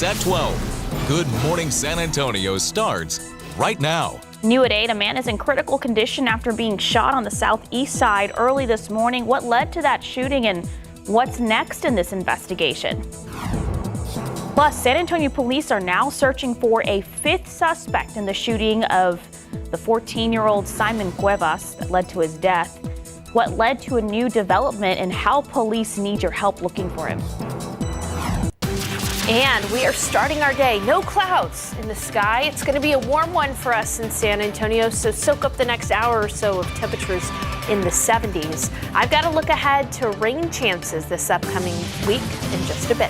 KSAT 12. Good Morning San Antonio starts right now. New at 8, a man is in critical condition after being shot on the southeast side early this morning. What led to that shooting and what's next in this investigation? Plus, San Antonio police are now searching for a fifth suspect in the shooting of the 14-year-old Simon Cuevas that led to his death. What led to a new development and how police need your help looking for him. And we are starting our day. No clouds in the sky. It's going to be a warm one for us in San Antonio, so soak up the next hour or so of temperatures in the 70s. I've got to look ahead to rain chances this upcoming week in just a bit.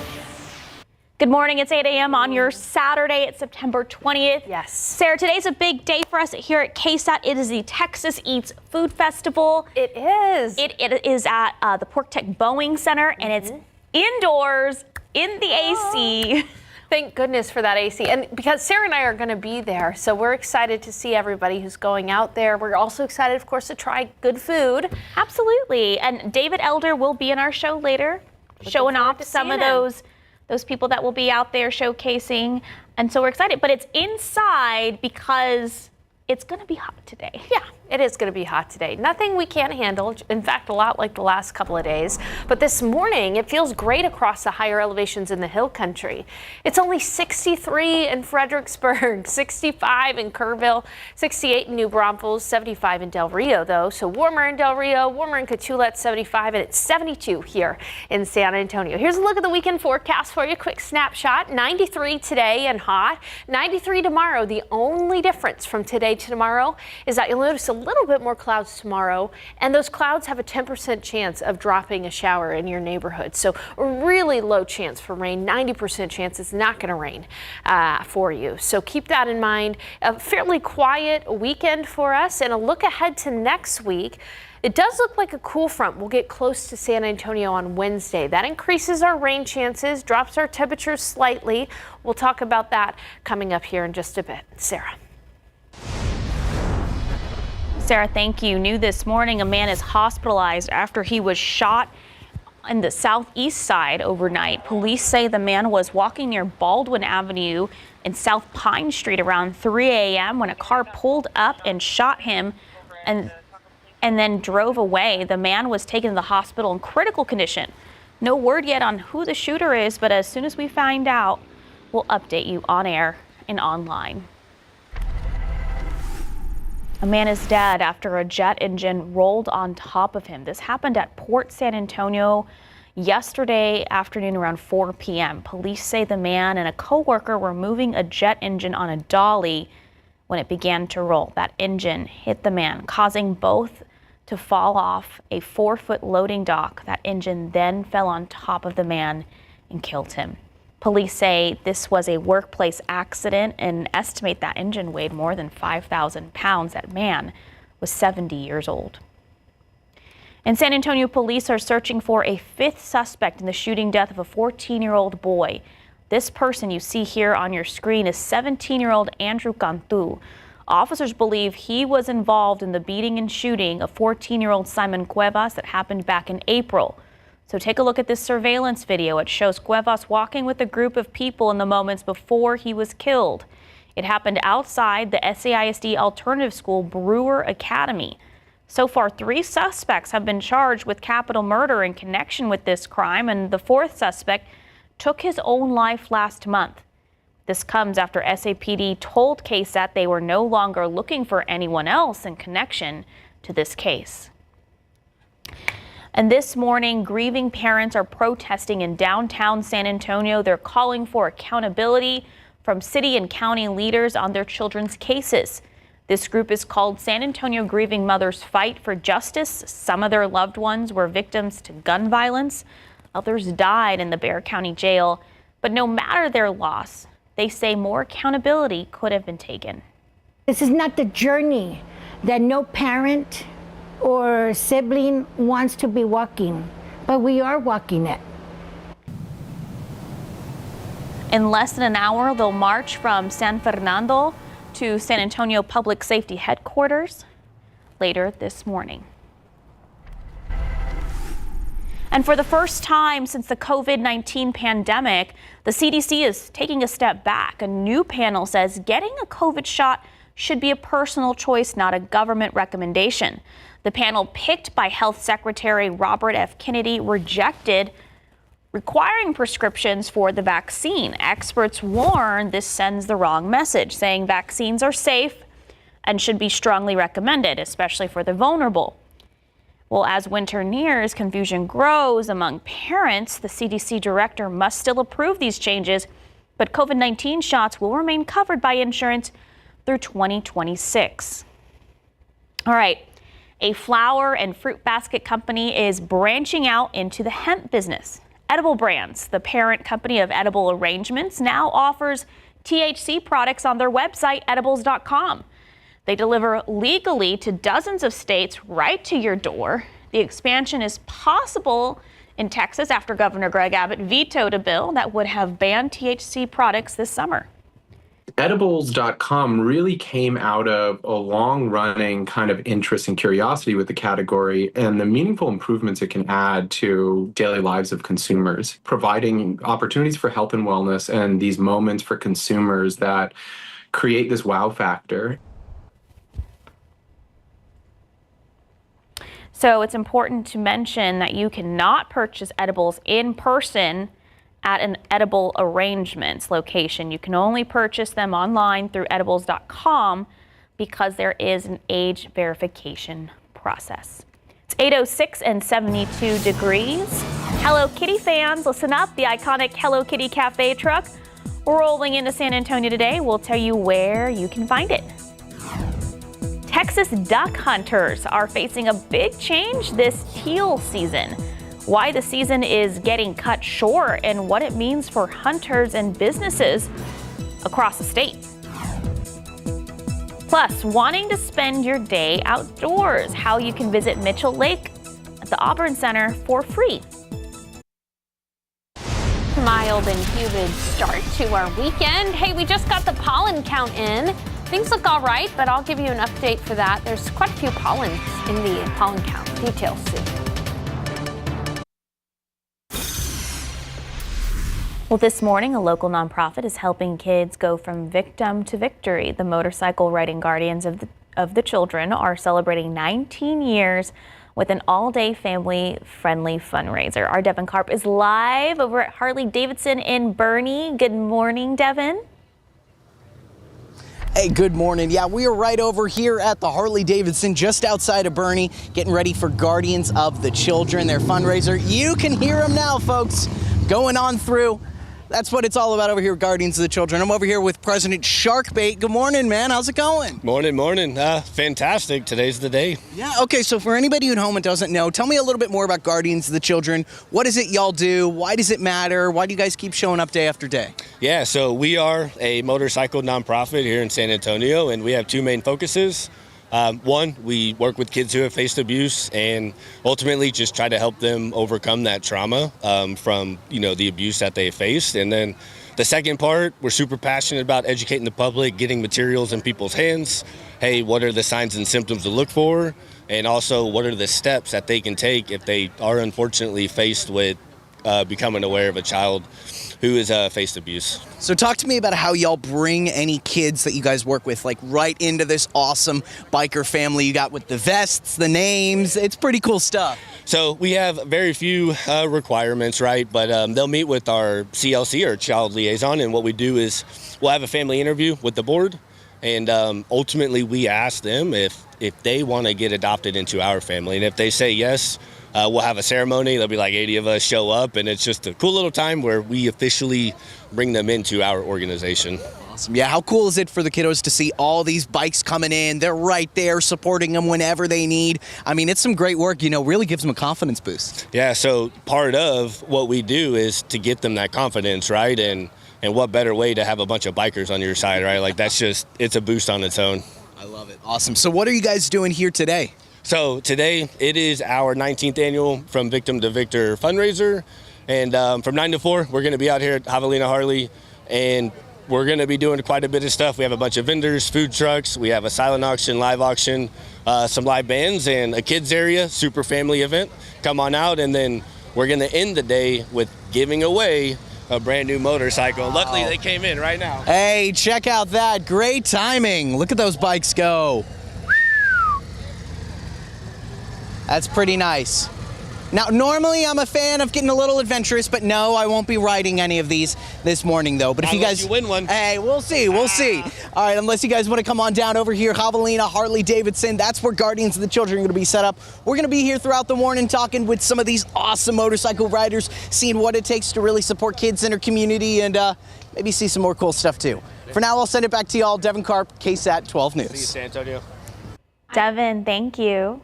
Good morning. It's 8 a.m. on your Saturday. It's September 20th. Yes. Sarah, today's a big day for us here at KSAT. It is the Texas Eats Food Festival. It is. It is at the Pork Tech Boeing Center, and it's indoors in the AC. Thank goodness for that AC. And because Sarah and I are going to be there, so we're excited to see everybody who's going out there. We're also excited, of course, to try good food. Absolutely. And David Elder will be in our show later, showing off some of those people that will be out there showcasing. And so we're excited. But it's inside because it's going to be hot today. Yeah, it is going to be hot today. Nothing we can't handle. In fact, a lot like the last couple of days. But this morning, it feels great across the higher elevations in the hill country. It's only 63 in Fredericksburg, 65 in Kerrville, 68 in New Braunfels, 75 in Del Rio, though. So warmer in Del Rio, warmer in Cotulla, 75, and it's 72 here in San Antonio. Here's a look at the weekend forecast for you. Quick snapshot. 93 today and hot. 93 tomorrow. The only difference from today to tomorrow is that you'll notice a little bit more clouds tomorrow, and those clouds have a 10% chance of dropping a shower in your neighborhood. So a really low chance for rain, 90% chance it's not going to rain for you. So keep that in mind. A fairly quiet weekend for us, and a look ahead to next week. It does look like a cool front will get close to San Antonio on Wednesday. That increases our rain chances, drops our temperatures slightly. We'll talk about that coming up here in just a bit. Sarah. Sarah, thank you. New this morning, a man is hospitalized after he was shot on the southeast side overnight. Police say the man was walking near Baldwin Avenue and South Pine Street around 3 a.m. when a car pulled up and shot him and then drove away. The man was taken to the hospital in critical condition. No word yet on who the shooter is, but as soon as we find out, we'll update you on air and online. A man is dead after a jet engine rolled on top of him. This happened at Port San Antonio yesterday afternoon around 4 p.m. Police say the man and a co-worker were moving a jet engine on a dolly when it began to roll. That engine hit the man, causing both to fall off a 4-foot loading dock. That engine then fell on top of the man and killed him. Police say this was a workplace accident and estimate that engine weighed more than 5,000 pounds. That man was 70 years old. In San Antonio, police are searching for a fifth suspect in the shooting death of a 14-year-old boy. This person you see here on your screen is 17-year-old Andrew Cantu. Officers believe he was involved in the beating and shooting of 14-year-old Simon Cuevas that happened back in April. So take a look at this surveillance video. It shows Cuevas walking with a group of people in the moments before he was killed. It happened outside the SAISD Alternative School Brewer Academy. So far, 3 suspects have been charged with capital murder in connection with this crime, and the 4th suspect took his own life last month. This comes after SAPD told KSAT they were no longer looking for anyone else in connection to this case. And this morning, grieving parents are protesting in downtown San Antonio. They're calling for accountability from city and county leaders on their children's cases. This group is called San Antonio Grieving Mothers Fight for Justice. Some of their loved ones were victims to gun violence. Others died in the Bexar County Jail. But no matter their loss, they say more accountability could have been taken. This is not the journey that no parent or sibling wants to be walking, but we are walking it. In less than an hour, they'll march from San Fernando to San Antonio Public Safety Headquarters later this morning. And for the first time since the COVID-19 pandemic, the CDC is taking a step back. A new panel says getting a COVID shot should be a personal choice, not a government recommendation. The panel picked by Health Secretary Robert F. Kennedy rejected requiring prescriptions for the vaccine. Experts warn this sends the wrong message, saying vaccines are safe and should be strongly recommended, especially for the vulnerable. Well, as winter nears, confusion grows among parents. The CDC director must still approve these changes, but COVID-19 shots will remain covered by insurance through 2026. All right, a flower and fruit basket company is branching out into the hemp business. Edible Brands, the parent company of Edible Arrangements, now offers THC products on their website, edibles.com. They deliver legally to dozens of states right to your door. The expansion is possible in Texas after Governor Greg Abbott vetoed a bill that would have banned THC products this summer. Edibles.com really came out of a long-running kind of interest and curiosity with the category and the meaningful improvements it can add to daily lives of consumers, providing opportunities for health and wellness and these moments for consumers that create this wow factor. So it's important to mention that you cannot purchase edibles in person at an Edible Arrangements location. You can only purchase them online through edibles.com because there is an age verification process. It's 8:06 and 72 degrees. Hello Kitty fans, listen up. The iconic Hello Kitty Cafe truck rolling into San Antonio today. We'll tell you where you can find it. Texas duck hunters are facing a big change this teal season. Why the season is getting cut short and what it means for hunters and businesses across the state. Plus, wanting to spend your day outdoors, how you can visit Mitchell Lake at the Auburn Center for free. Mild and humid start to our weekend. Hey, we just got the pollen count in. Things look all right, but I'll give you an update for that. There's quite a few pollens in the pollen count. Details soon. Well, this morning, a local nonprofit is helping kids go from victim to victory. The motorcycle riding guardians of the children are celebrating 19 years with an all-day family-friendly fundraiser. Our Devin Karp is live over at Harley-Davidson in Boerne. Good morning, Devin. Hey, good morning. Yeah, we are right over here at the Harley-Davidson just outside of Boerne, getting ready for Guardians of the Children, their fundraiser. You can hear them now, folks, going on through. That's what it's all about over here, Guardians of the Children. I'm over here with President Sharkbait. Good morning, man. How's it going? Morning. Fantastic. Today's the day. Yeah, okay, so for anybody at home that doesn't know, tell me a little bit more about Guardians of the Children. What is it y'all do? Why does it matter? Why do you guys keep showing up day after day? Yeah, so we are a motorcycle nonprofit here in San Antonio, and we have two main focuses. One, we work with kids who have faced abuse and ultimately just try to help them overcome that trauma from, the abuse that they faced. And then the second part, we're super passionate about educating the public, getting materials in people's hands. Hey, what are the signs and symptoms to look for? And also, what are the steps that they can take if they are unfortunately faced with becoming aware of a child who has faced abuse. So talk to me about how y'all bring any kids that you guys work with, like right into this awesome biker family you got with the vests, the names. It's pretty cool stuff. So we have very few requirements, right? But they'll meet with our CLC, or child liaison, and what we do is we'll have a family interview with the board, and ultimately we ask them if they want to get adopted into our family, and if they say yes, we'll have a ceremony. There'll be like 80 of us show up, and it's just a cool little time where we officially bring them into our organization. Awesome. Yeah, how cool is it for the kiddos to see all these bikes coming in? They're right there supporting them whenever they need. I mean, it's some great work, really gives them a confidence boost. Yeah, so part of what we do is to get them that confidence, right? And what better way to have a bunch of bikers on your side, right? Like it's a boost on its own. I love it. Awesome. So what are you guys doing here today? So today it is our 19th annual From Victim to Victor fundraiser, and from 9 to 4 we're going to be out here at Javelina Harley, and we're going to be doing quite a bit of stuff. We have a bunch of vendors, food trucks, we have a silent auction, live auction, some live bands, and a kids area, super family event. Come on out, and then we're going to end the day with giving away a brand new motorcycle. Wow. Luckily, they came in right now. Hey, check out that. Great timing. Look at those bikes go. That's pretty nice. Now, normally I'm a fan of getting a little adventurous, but no, I won't be riding any of these this morning, though. But if you guys win one, hey, we'll see. All right, unless you guys want to come on down over here, Javelina, Harley-Davidson, that's where Guardians of the Children are going to be set up. We're going to be here throughout the morning talking with some of these awesome motorcycle riders, seeing what it takes to really support kids in our community and maybe see some more cool stuff, too. For now, I'll send it back to y'all. Devin Karp, KSAT 12 News. See you, San Antonio. Devin, thank you.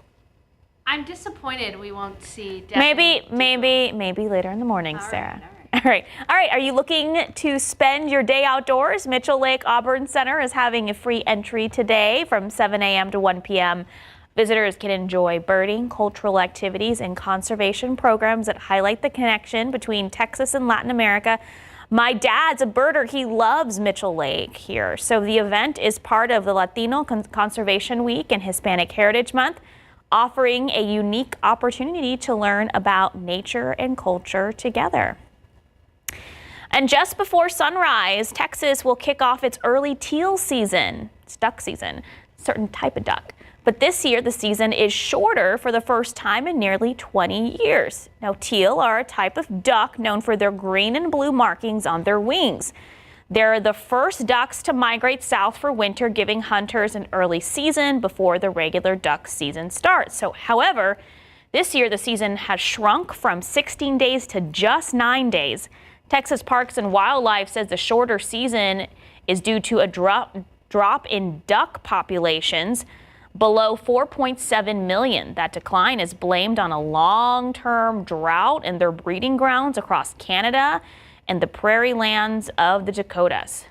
I'm disappointed we won't see Devin. Maybe later in the morning, Sarah. All right. Are you looking to spend your day outdoors? Mitchell Lake Auburn Center is having a free entry today from 7 a.m. to 1 p.m. Visitors can enjoy birding, cultural activities, and conservation programs that highlight the connection between Texas and Latin America. My dad's a birder. He loves Mitchell Lake here. So the event is part of the Latino Conservation Week and Hispanic Heritage Month, offering a unique opportunity to learn about nature and culture together. And just before sunrise, Texas will kick off its early teal season. It's duck season, certain type of duck. But this year, the season is shorter for the first time in nearly 20 years. Now, teal are a type of duck known for their green and blue markings on their wings. They're the first ducks to migrate south for winter, giving hunters an early season before the regular duck season starts. So, however, this year the season has shrunk from 16 days to just 9 days. Texas Parks and Wildlife says the shorter season is due to a drop in duck populations below 4.7 million. That decline is blamed on a long-term drought in their breeding grounds across Canada and the prairie lands of the Dakotas.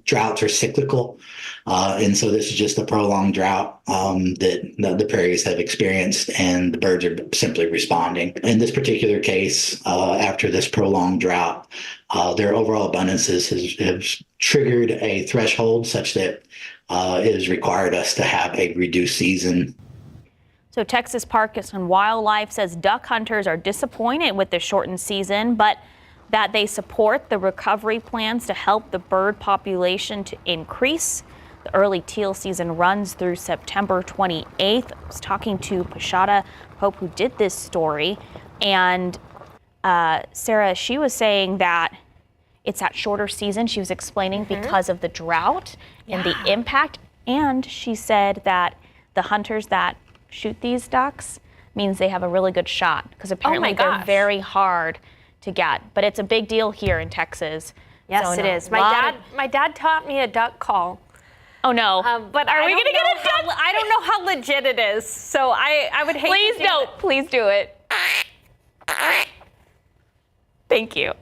Droughts are cyclical, and so this is just a prolonged drought that the prairies have experienced, and the birds are simply responding. In this particular case, after this prolonged drought, their overall abundances have triggered a threshold such that it has required us to have a reduced season. So Texas Parks and Wildlife says duck hunters are disappointed with the shortened season, but that they support the recovery plans to help the bird population to increase. The early teal season runs through September 28th. I was talking to Pashada Pope, who did this story, and Sarah, she was saying that it's that shorter season. She was explaining because of the drought and the impact, and she said that the hunters that shoot these ducks means they have a really good shot, because apparently they're very hard to get, but it's a big deal here in Texas. Yes, so it is. My dad taught me a duck call. Oh no! But are we gonna get a duck? I don't know how legit it is, so I would hate. Please don't. Please do it. Thank you.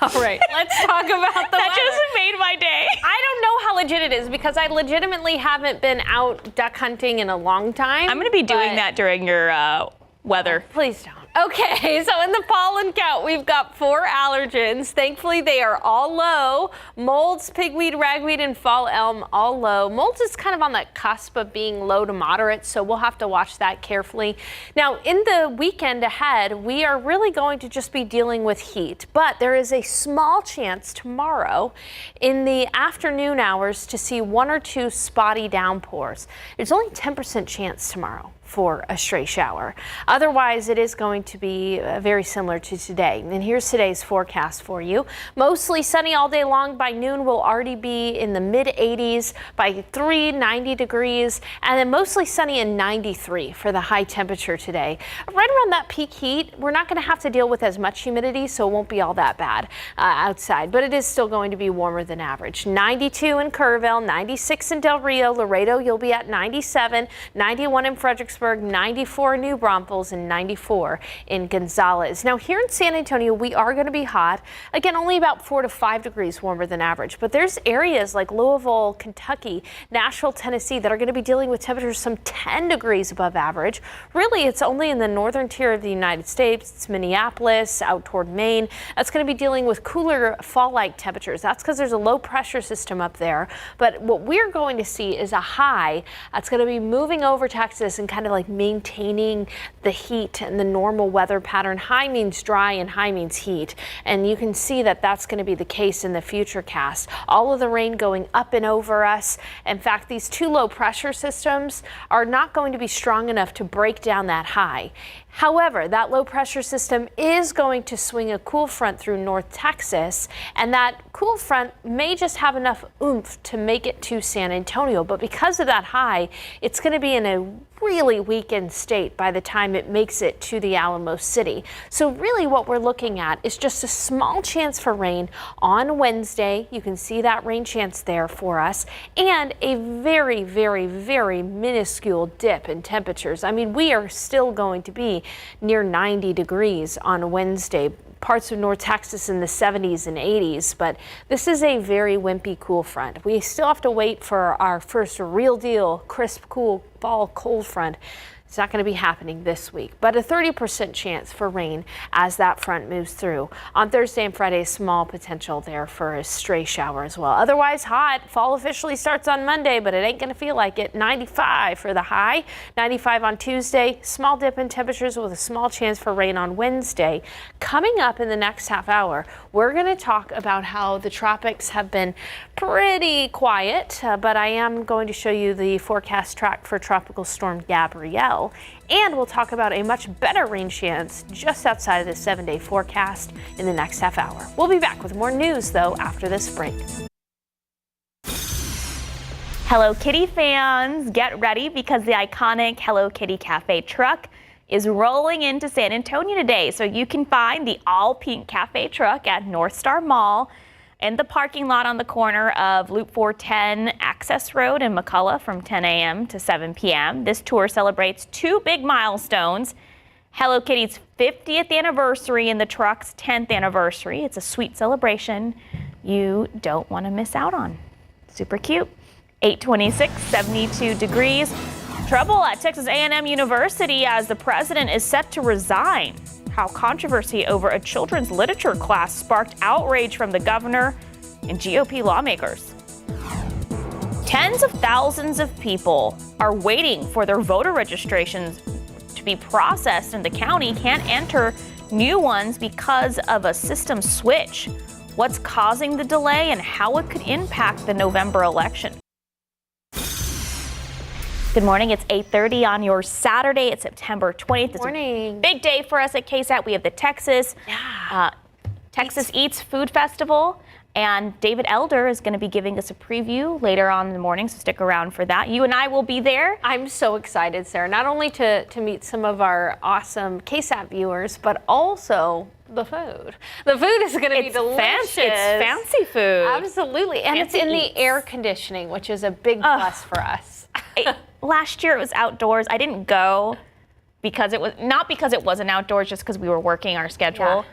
All right, let's talk about the that weather. Just made my day. I don't know how legit it is because I legitimately haven't been out duck hunting in a long time. I'm gonna be doing that during your weather. Please don't. Okay, so in the pollen count, we've got 4 allergens. Thankfully, they are all low. Molds, pigweed, ragweed, and fall elm, all low. Molds is kind of on that cusp of being low to moderate, so we'll have to watch that carefully. Now, in the weekend ahead, we are really going to just be dealing with heat, but there is a small chance tomorrow in the afternoon hours to see 1 or 2 spotty downpours. There's only 10% chance tomorrow for a stray shower. Otherwise, it is going to be very similar to today. And here's today's forecast for you. Mostly sunny all day long. By noon, we'll already be in the mid 80s. By 3, 90 degrees. And then mostly sunny and 93 for the high temperature today. Right around that peak heat, we're not going to have to deal with as much humidity, so it won't be all that bad outside. But it is still going to be warmer than average. 92 in Kerrville, 96 in Del Rio. Laredo, you'll be at 97, 91 in Fredericksburg, 94 in New Braunfels, and 94 in Gonzales. Now here in San Antonio, we are going to be hot. Again, only about 4 to 5 degrees warmer than average. But there's areas like Louisville, Kentucky, Nashville, Tennessee that are going to be dealing with temperatures some 10 degrees above average. Really, it's only in the northern tier of the United States. It's Minneapolis, out toward Maine. That's going to be dealing with cooler fall-like temperatures. That's because there's a low pressure system up there. But what we're going to see is a high that's going to be moving over Texas and kind of like maintaining the heat and the normal weather pattern. High means dry and high means heat. And you can see that that's going to be the case in the futurecast. All of the rain going up and over us. In fact, these two low pressure systems are not going to be strong enough to break down that high. However, that low pressure system is going to swing a cool front through North Texas, and that cool front may just have enough oomph to make it to San Antonio. But because of that high, it's going to be in a really weakened state by the time it makes it to the Alamo City. So really what we're looking at is just a small chance for rain on Wednesday. You can see that rain chance there for us, and a very, very, very minuscule dip in temperatures. I mean, we are still going to be near 90 degrees on Wednesday. Parts of North Texas in the 70s and 80s, but this is a very wimpy cool front. We still have to wait for our first real deal crisp, cool fall cold front. It's not going to be happening this week, but a 30% chance for rain as that front moves through. On Thursday and Friday, small potential there for a stray shower as well. Otherwise hot. Fall officially starts on Monday, but it ain't going to feel like it. 95 for the high, 95 on Tuesday. Small dip in temperatures with a small chance for rain on Wednesday. Coming up in the next half hour, we're going to talk about how the tropics have been pretty quiet, but I am going to show you the forecast track for Tropical Storm Gabrielle. And we'll talk about a much better rain chance just outside of the 7-day forecast in the next half hour. We'll be back with more news, though, after this break. Hello Kitty fans, get ready because the iconic Hello Kitty Cafe truck is rolling into San Antonio today. So you can find the all-pink cafe truck at North Star Mall in the parking lot on the corner of Loop 410 Access Road in McCullough from 10 a.m. to 7 p.m. This tour celebrates two big milestones: Hello Kitty's 50th anniversary and the truck's 10th anniversary. It's a sweet celebration you don't want to miss out on. Super cute. 826, 72 degrees. Trouble at Texas A&M University as the president is set to resign. How controversy over a children's literature class sparked outrage from the governor and GOP lawmakers. Tens of thousands of people are waiting for their voter registrations to be processed, and the county can't enter new ones because of a system switch. What's causing the delay and how it could impact the November election? Good morning. It's 8:30 on your Saturday. It's September 20th. It's a big day for us at KSAT. We have the Texas Eats Food Festival, and David Elder is going to be giving us a preview later on in the morning, so stick around for that. You and I will be there. I'm so excited, Sarah, not only to meet some of our awesome KSAT viewers, but also the food. The food is going to be delicious. It's fancy food. Absolutely. And it's in the air conditioning, which is a big plus for us. Last year it was outdoors. I didn't go because it was not because it wasn't outdoors, just because we were working our schedule. Yeah.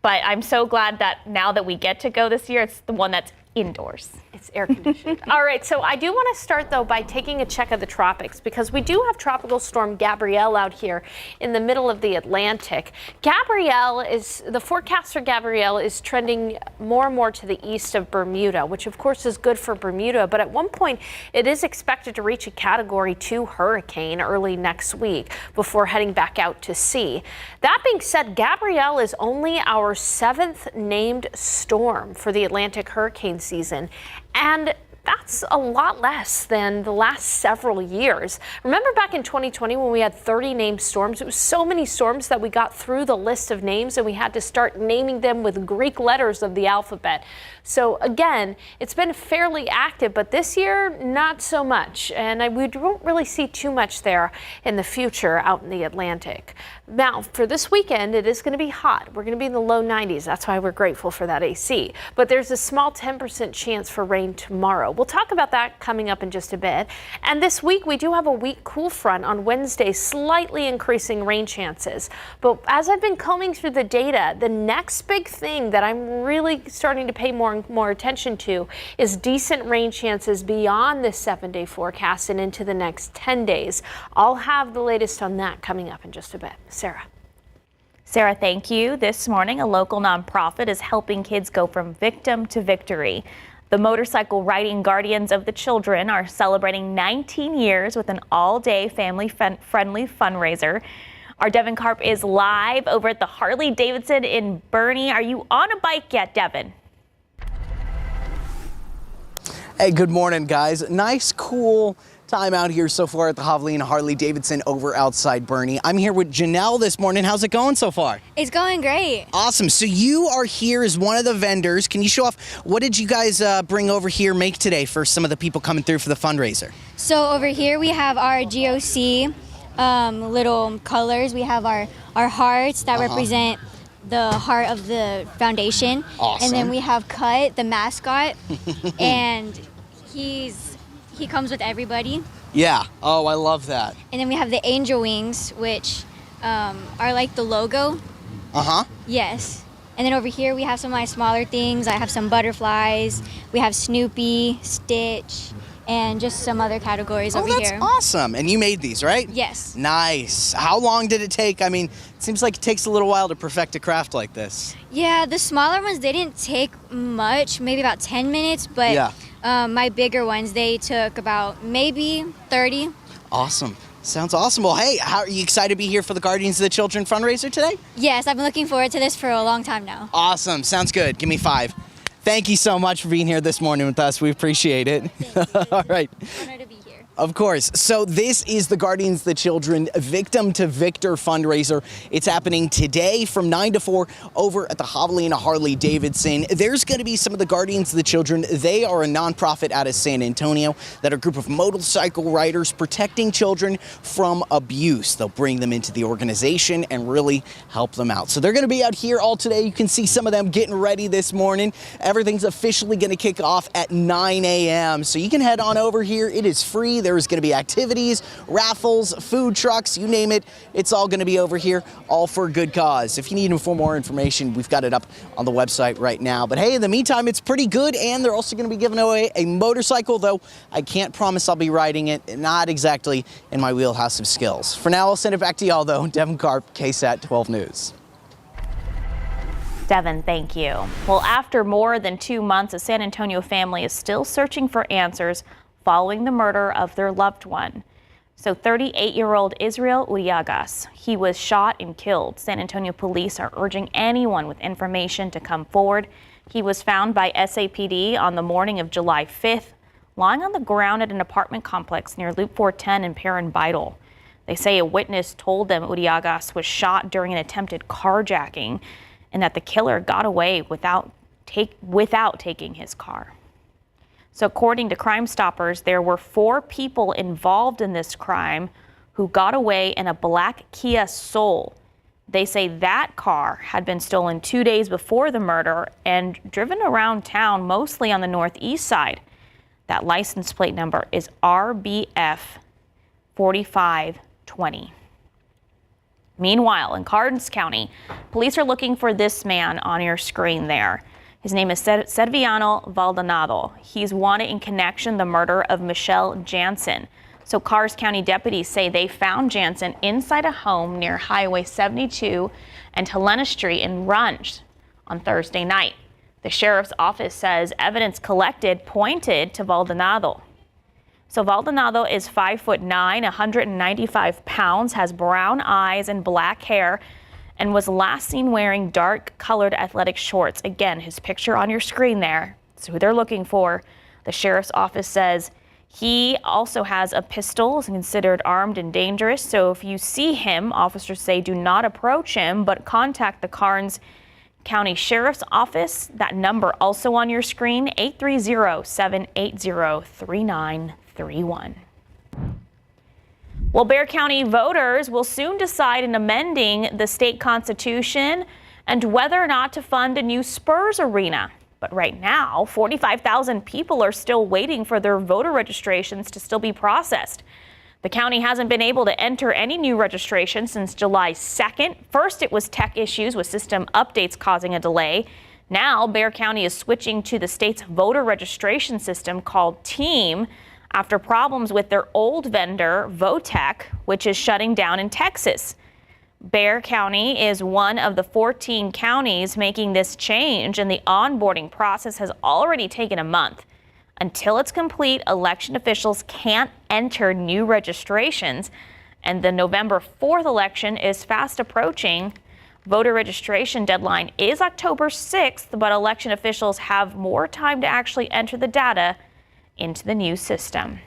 But I'm so glad that now that we get to go this year, it's the one that's indoors. It's air conditioned. All right, so I do want to start though by taking a check of the tropics, because we do have Tropical Storm Gabrielle out here in the middle of the Atlantic. The forecast for Gabrielle is trending more and more to the east of Bermuda, which of course is good for Bermuda, but at one point it is expected to reach a Category 2 hurricane early next week before heading back out to sea. That being said, Gabrielle is only our 7th named storm for the Atlantic hurricane season, and that's a lot less than the last several years. Remember back in 2020 when we had 30 named storms? It was so many storms that we got through the list of names and we had to start naming them with Greek letters of the alphabet. So again, it's been fairly active, but this year, not so much. And we won't really see too much there in the future out in the Atlantic. Now, for this weekend, it is going to be hot. We're going to be in the low 90s. That's why we're grateful for that AC. But there's a small 10% chance for rain tomorrow. We'll talk about that coming up in just a bit. And this week, we do have a weak cool front on Wednesday, slightly increasing rain chances. But as I've been combing through the data, the next big thing that I'm really starting to pay more and more attention to is decent rain chances beyond this 7-day forecast and into the next 10 days. I'll have the latest on that coming up in just a bit. Sarah, thank you. This morning, a local nonprofit is helping kids go from victim to victory. The motorcycle riding Guardians of the Children are celebrating 19 years with an all-day family-friendly fundraiser. Our Devin Karp is live over at the Harley-Davidson in Boerne. Are you on a bike yet, Devin? Hey, good morning, guys. Nice, cool time out here so far at the Javelina Harley-Davidson over outside Boerne. I'm here with Janelle this morning. How's it going so far? It's going great. Awesome. So you are here as one of the vendors. Can you show off what did you guys bring over here, make today for some of the people coming through for the fundraiser? So over here we have our GOC little colors. We have our hearts that represent the heart of the foundation. Awesome. And then we have Cut, the mascot, and he comes with everybody. Yeah. Oh, I love that. And then we have the angel wings, which are like the logo. Uh-huh. Yes. And then over here we have some of my smaller things. I have some butterflies. We have Snoopy, Stitch, and just some other categories over that's here. Awesome. And you made these, right? Yes. Nice. How long did it take? I mean, it seems like it takes a little while to perfect a craft like this. Yeah, the smaller ones, they didn't take much, maybe about 10 minutes, but yeah. My bigger ones, they took about maybe 30. Awesome. Sounds awesome. Well, hey, how are you excited to be here for the Guardians of the Children fundraiser today? Yes, I've been looking forward to this for a long time now. Awesome. Sounds good. Give me 5. Thank you so much for being here this morning with us. We appreciate it. All right. Honored to be here. Of course. So this is the Guardians of the Children Victim to Victor fundraiser. It's happening today from 9 to 4 over at the Javelina Harley-Davidson. There's going to be some of the Guardians of the Children. They are a nonprofit out of San Antonio that are a group of motorcycle riders protecting children from abuse. They'll bring them into the organization and really help them out. So they're going to be out here all today. You can see some of them getting ready this morning. Everything's officially going to kick off at 9 a.m. So you can head on over here. It is free. There's going to be activities, raffles, food trucks, you name it. It's all going to be over here, all for a good cause. If you need more information, we've got it up on the website right now. But hey, in the meantime, it's pretty good. And they're also going to be giving away a motorcycle, though I can't promise I'll be riding it. Not exactly in my wheelhouse of skills. For now, I'll send it back to y'all, though. Devin Karp, KSAT 12 News. Devin, thank you. Well, after more than 2 months, a San Antonio family is still searching for answers following the murder of their loved one. So 38-year-old Israel Uriagas, he was shot and killed. San Antonio police are urging anyone with information to come forward. He was found by SAPD on the morning of July 5th, lying on the ground at an apartment complex near Loop 410 in Perrin Beitel. They say a witness told them Uriagas was shot during an attempted carjacking and that the killer got away without taking his car. So according to Crime Stoppers, there were 4 people involved in this crime who got away in a black Kia Soul. They say that car had been stolen 2 days before the murder and driven around town, mostly on the northeast side. That license plate number is RBF 4520. Meanwhile, in Karnes County, police are looking for this man on your screen there. His name is Serviano Valdonado. He's wanted in connection to the murder of Michelle Jansen. So Karnes County deputies say they found Jansen inside a home near Highway 72 and Helena Street in Runge on Thursday night. The sheriff's office says evidence collected pointed to Valdonado. So Valdonado is 5'9", 195 pounds, has brown eyes and black hair, and was last seen wearing dark-colored athletic shorts. Again, his picture on your screen there. That's who they're looking for. The sheriff's office says he also has a pistol, is considered armed and dangerous. So if you see him, officers say do not approach him, but contact the Karnes County Sheriff's Office. That number also on your screen, 830-780-3931. Well, Bexar County voters will soon decide in amending the state constitution and whether or not to fund a new Spurs arena. But right now, 45,000 people are still waiting for their voter registrations to still be processed. The county hasn't been able to enter any new registration since July 2nd. First, it was tech issues with system updates causing a delay. Now, Bexar County is switching to the state's voter registration system called TEAM after problems with their old vendor, Votech, which is shutting down in Texas. Bexar County is one of the 14 counties making this change, and the onboarding process has already taken a month. Until it's complete, election officials can't enter new registrations, and the November 4th election is fast approaching. Voter registration deadline is October 6th, but election officials have more time to actually enter the data into the new system.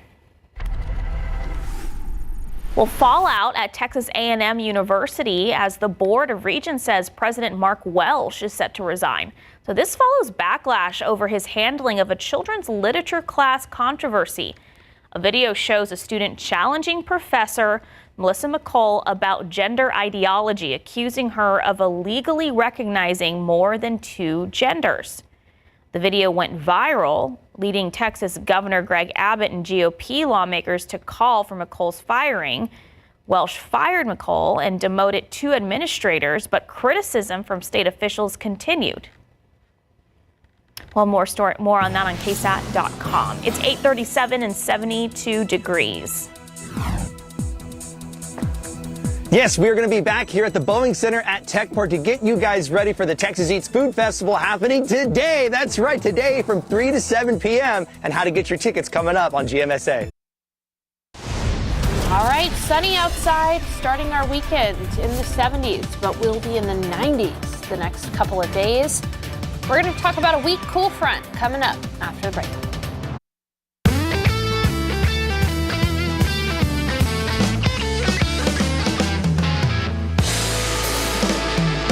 Well, fallout at Texas A&M University as the Board of Regents says President Mark Welsh is set to resign. So this follows backlash over his handling of a children's literature class controversy. A video shows a student challenging Professor Melissa McColl about gender ideology, accusing her of illegally recognizing more than 2 genders. The video went viral, leading Texas Governor Greg Abbott and GOP lawmakers to call for McColl's firing. Welsh fired McColl and demoted 2 administrators, but criticism from state officials continued. Well, more on that on KSAT.com. It's 8:37 and 72 degrees. Yes, we are going to be back here at the Boeing Center at Techport to get you guys ready for the Texas Eats Food Festival happening today. That's right, today from 3 to 7 p.m. and how to get your tickets coming up on GMSA. All right, sunny outside, starting our weekend in the 70s, but we'll be in the 90s the next couple of days. We're going to talk about a weak cool front coming up after the break.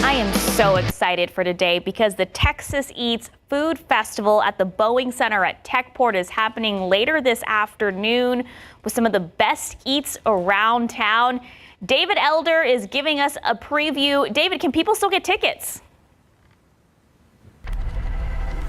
I am so excited for today because the Texas Eats Food Festival at the Boeing Center at Techport is happening later this afternoon with some of the best eats around town. David Elder is giving us a preview. David, can people still get tickets?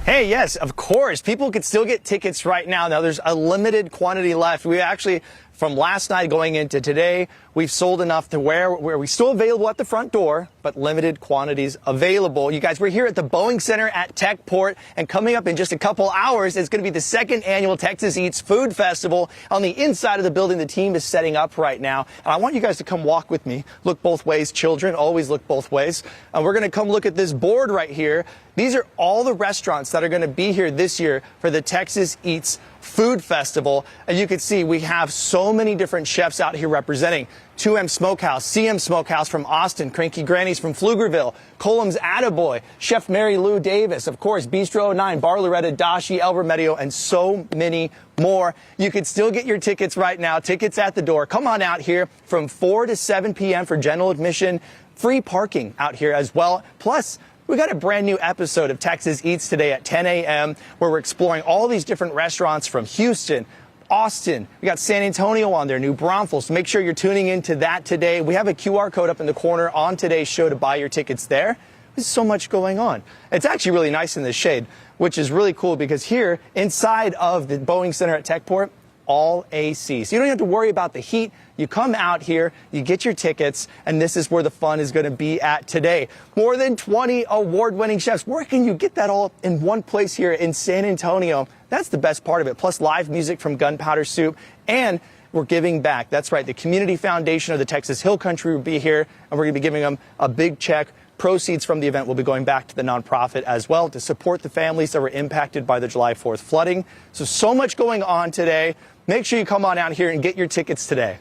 Hey, yes, of course. People can still get tickets right now. Now, there's a limited quantity left. We actually, from last night going into today, we've sold enough to where we're still available at the front door, but limited quantities available. You guys, we're here at the Boeing Center at Techport, and coming up in just a couple hours, it's going to be the 2nd annual Texas Eats Food Festival. On the inside of the building, the team is setting up right now. And I want you guys to come walk with me. Look both ways, children. Always look both ways. And we're going to come look at this board right here. These are all the restaurants that are going to be here this year for the Texas Eats Food Festival. And you can see we have so many different chefs out here representing 2M Smokehouse, CM Smokehouse from Austin, Cranky Granny's from Pflugerville, Colum's Attaboy, Chef Mary Lou Davis, of course, Bistro 09, Bar Loretta, Dashi, El Remedio, and so many more. You can still get your tickets right now. Tickets at the door. Come on out here from 4 to 7 p.m. for general admission. Free parking out here as well. Plus, we got a brand new episode of Texas Eats today at 10 a.m. where we're exploring all these different restaurants from Houston, Austin. We got San Antonio on there, New Braunfels. So make sure you're tuning into that today. We have a QR code up in the corner on today's show to buy your tickets there. There's so much going on. It's actually really nice in the shade, which is really cool because here inside of the Boeing Center at Techport, all AC. So you don't have to worry about the heat. You come out here, you get your tickets, and this is where the fun is going to be at today. More than 20 award-winning chefs. Where can you get that all in one place here in San Antonio? That's the best part of it. Plus live music from Gunpowder Soup, and we're giving back. That's right. The Community Foundation of the Texas Hill Country will be here, and we're going to be giving them a big check. Proceeds from the event will be going back to the nonprofit as well to support the families that were impacted by the July 4th flooding. So much going on today. Make sure you come on out here and get your tickets today.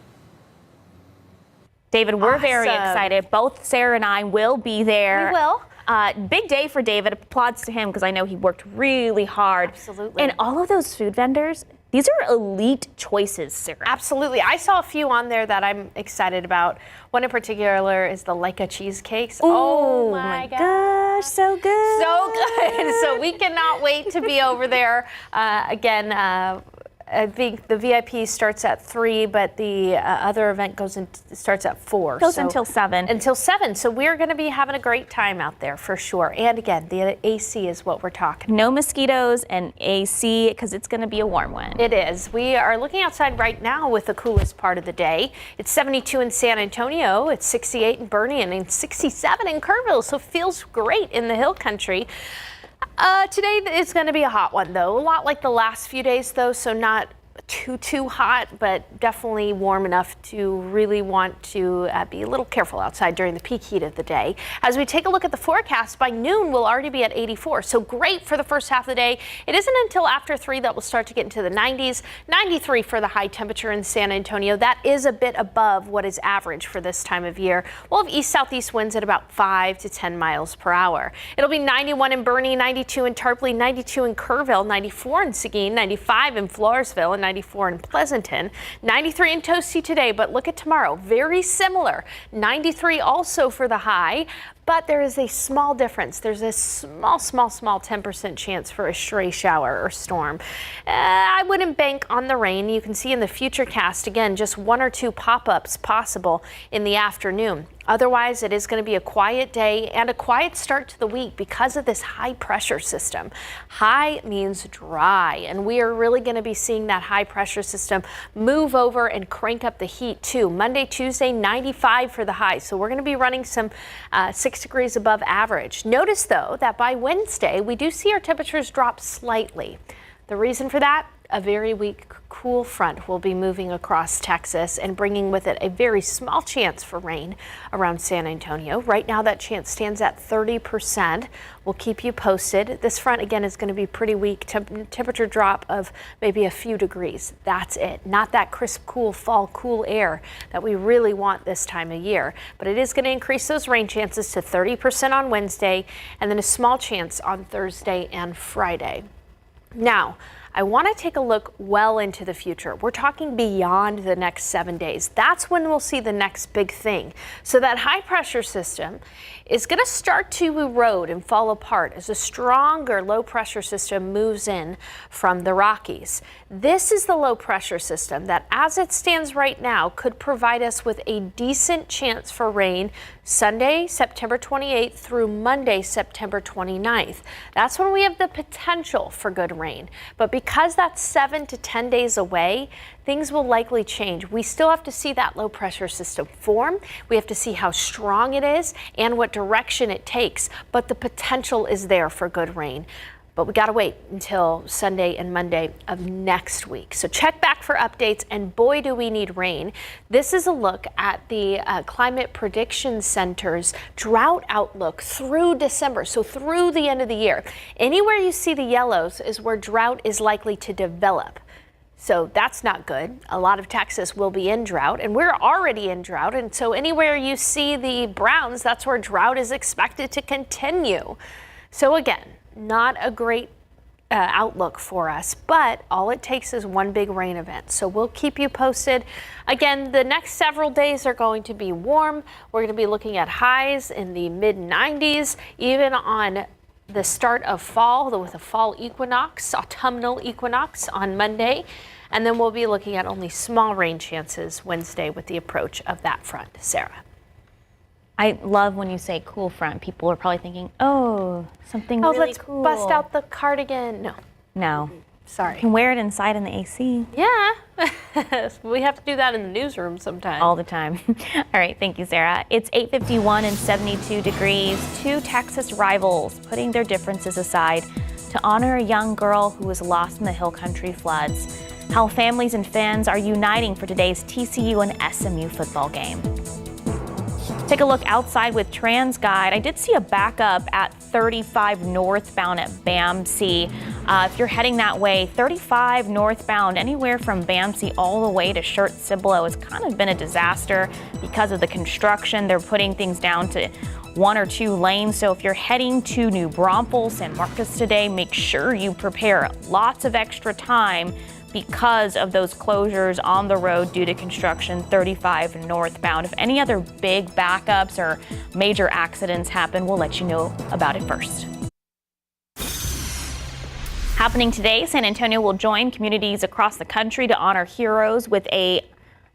David, we're very excited. Both Sarah and I will be there. We will. Big day for David. Applauds to him because I know he worked really hard. Absolutely. And all of those food vendors, these are elite choices, Sarah. Absolutely. I saw a few on there that I'm excited about. One in particular is the Leica cheesecakes. Oh my gosh, so good. So good. So we cannot wait to be over there. Again, I think the VIP starts at 3, but the other event starts at 4. Goes until 7. Until 7. So we're going to be having a great time out there for sure. And again, the AC is what we're talking about. No mosquitoes and AC because it's going to be a warm one. It is. We are looking outside right now with the coolest part of the day. It's 72 in San Antonio. It's 68 in Bernie and 67 in Kerrville. So it feels great in the Hill Country. Today is going to be a hot one, though. A lot like the last few days, though, so not too hot, but definitely warm enough to really want to be a little careful outside during the peak heat of the day. As we take a look at the forecast, by noon we'll already be at 84, so great for the first half of the day. It isn't until after 3 that we'll start to get into the 90s. 93 for the high temperature in San Antonio. That is a bit above what is average for this time of year. We'll have east-southeast winds at about 5 to 10 miles per hour. It'll be 91 in Boerne, 92 in Tarpley, 92 in Kerrville, 94 in Seguin, 95 in Floresville, and 94 in Pleasanton, 93 in Toasty today. But look at tomorrow, very similar. 93 also for the high. But there is a small difference. There's a small 10% chance for a stray shower or storm. I wouldn't bank on the rain. You can see in the futurecast, again, just 1 or 2 pop-ups possible in the afternoon. Otherwise, it is going to be a quiet day and a quiet start to the week because of this high pressure system. High means dry, and we are really going to be seeing that high pressure system move over and crank up the heat too. Monday, Tuesday, 95 for the high. So we're going to be running some 6 degrees above average. Notice though that by Wednesday, we do see our temperatures drop slightly. The reason for that? A very weak cool front will be moving across Texas and bringing with it a very small chance for rain around San Antonio. Right now that chance stands at 30%. We'll keep you posted. This front again is going to be pretty weak. Temperature drop of maybe a few degrees. That's it. Not that crisp, cool fall cool air that we really want this time of year. But it is going to increase those rain chances to 30% on Wednesday and then a small chance on Thursday and Friday. Now, I want to take a look well into the future. We're talking beyond the next 7 days. That's when we'll see the next big thing. So that high pressure system is going to start to erode and fall apart as a stronger low pressure system moves in from the Rockies. This is the low pressure system that, as it stands right now, could provide us with a decent chance for rain Sunday, September 28th through Monday, September 29th. That's when we have the potential for good rain. But because that's 7 to 10 days away, things will likely change. We still have to see that low pressure system form. We have to see how strong it is and what direction it takes. But the potential is there for good rain. But we got to wait until Sunday and Monday of next week. So check back for updates, and boy, do we need rain. This is a look at the Climate Prediction Center's drought outlook through December, so through the end of the year. Anywhere you see the yellows is where drought is likely to develop. So that's not good. A lot of Texas will be in drought, and we're already in drought. And so anywhere you see the browns, that's where drought is expected to continue. So again, not a great outlook for us, but all it takes is one big rain event. So we'll keep you posted. Again, the next several days are going to be warm. We're going to be looking at highs in the mid 90s, even on the start of fall with a fall equinox, autumnal equinox on Monday. And then we'll be looking at only small rain chances Wednesday with the approach of that front. Sarah. I love when you say cool front. People are probably thinking, oh, something really let's cool. Bust out the cardigan. No. Sorry. You can wear it inside in the AC. Yeah. We have to do that in the newsroom sometime. All the time. All right. Thank you, Sarah. It's 8:51 and 72 degrees. 2 Texas rivals putting their differences aside to honor a young girl who was lost in the Hill Country floods. How families and fans are uniting for today's TCU and SMU football game. Take a look outside with TransGuide. I did see a backup at 35 northbound at BAMC. If you're heading that way, 35 northbound, anywhere from BAMC all the way to Shirt-Cibolo has kind of been a disaster because of the construction. They're putting things down to 1 or 2 lanes. So if you're heading to New Braunfels, San Marcos today, make sure you prepare lots of extra time because of those closures on the road due to construction. 35 northbound. If any other big backups or major accidents happen, we'll let you know about it first. Happening today, San Antonio will join communities across the country to honor heroes with a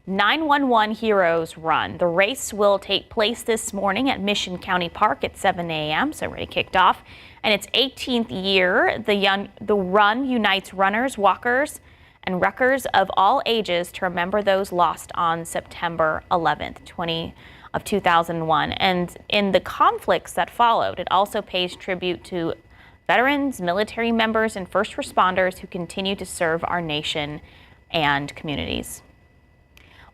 911 Heroes Run. The race will take place this morning at Mission County Park at 7 a.m., so already kicked off. And its 18th year, the run unites runners, walkers, and wreckers of all ages to remember those lost on September 11th, 2001. And in the conflicts that followed, it also pays tribute to veterans, military members, and first responders who continue to serve our nation and communities.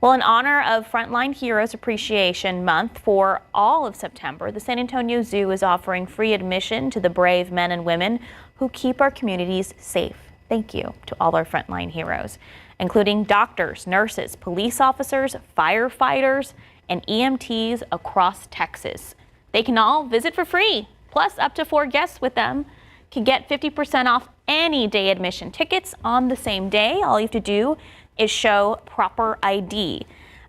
Well, in honor of Frontline Heroes Appreciation Month for all of September, the San Antonio Zoo is offering free admission to the brave men and women who keep our communities safe. Thank you to all our frontline heroes, including doctors, nurses, police officers, firefighters, and EMTs across Texas. They can all visit for free, plus up to 4 guests with them can get 50% off any day admission tickets on the same day. All you have to do is show proper ID.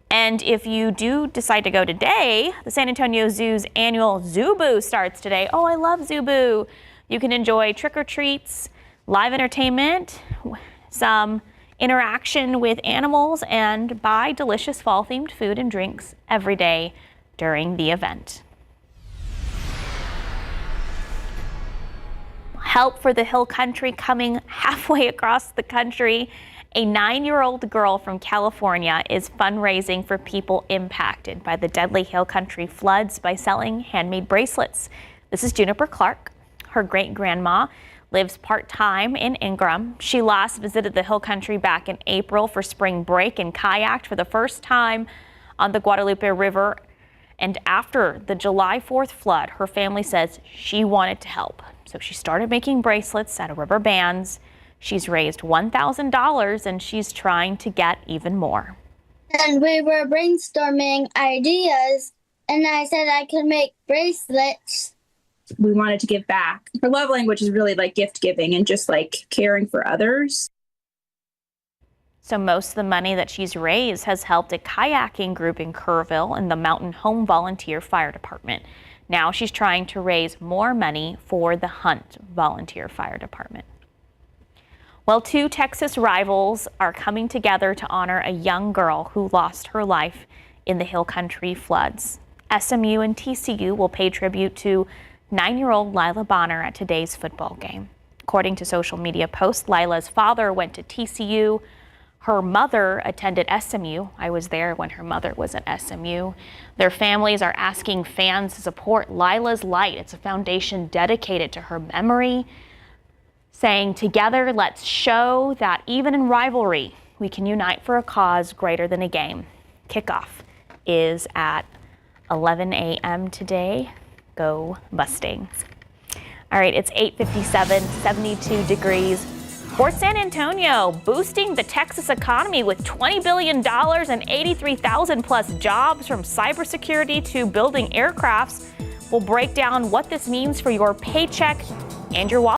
And if you do decide to go today, the San Antonio Zoo's annual Zoo Boo starts today. Oh, I love Zoo Boo. You can enjoy trick-or-treats, live entertainment, some interaction with animals, and buy delicious fall-themed food and drinks every day during the event. Help for the Hill Country coming halfway across the country. A 9-year-old girl from California is fundraising for people impacted by the deadly Hill Country floods by selling handmade bracelets. This is Juniper Clark. Her great-grandma lives part-time in Ingram. She last visited the Hill Country back in April for spring break and kayaked for the first time on the Guadalupe River. And after the July 4th flood, her family says she wanted to help. So she started making bracelets out of rubber bands. She's raised $1,000 and she's trying to get even more. And we were brainstorming ideas, and I said I could make bracelets. We wanted to give back. Her love language is really like gift giving and just like caring for others. So most of the money that she's raised has helped a kayaking group in Kerrville and the Mountain Home Volunteer Fire Department. Now she's trying to raise more money for the Hunt Volunteer Fire Department. Well, 2 Texas rivals are coming together to honor a young girl who lost her life in the Hill Country floods. SMU and TCU will pay tribute to 9-year-old Lila Bonner at today's football game. According to social media posts, Lila's father went to TCU. Her mother attended SMU. I was there when her mother was at SMU. Their families are asking fans to support Lila's Light. It's a foundation dedicated to her memory, saying, "Together, let's show that even in rivalry, we can unite for a cause greater than a game." Kickoff is at 11 a.m. today. Go Mustangs. All right, it's 8:57, 72 degrees. Port San Antonio boosting the Texas economy with $20 billion and 83,000 plus jobs, from cybersecurity to building aircrafts. We'll break down what this means for your paycheck and your wallet.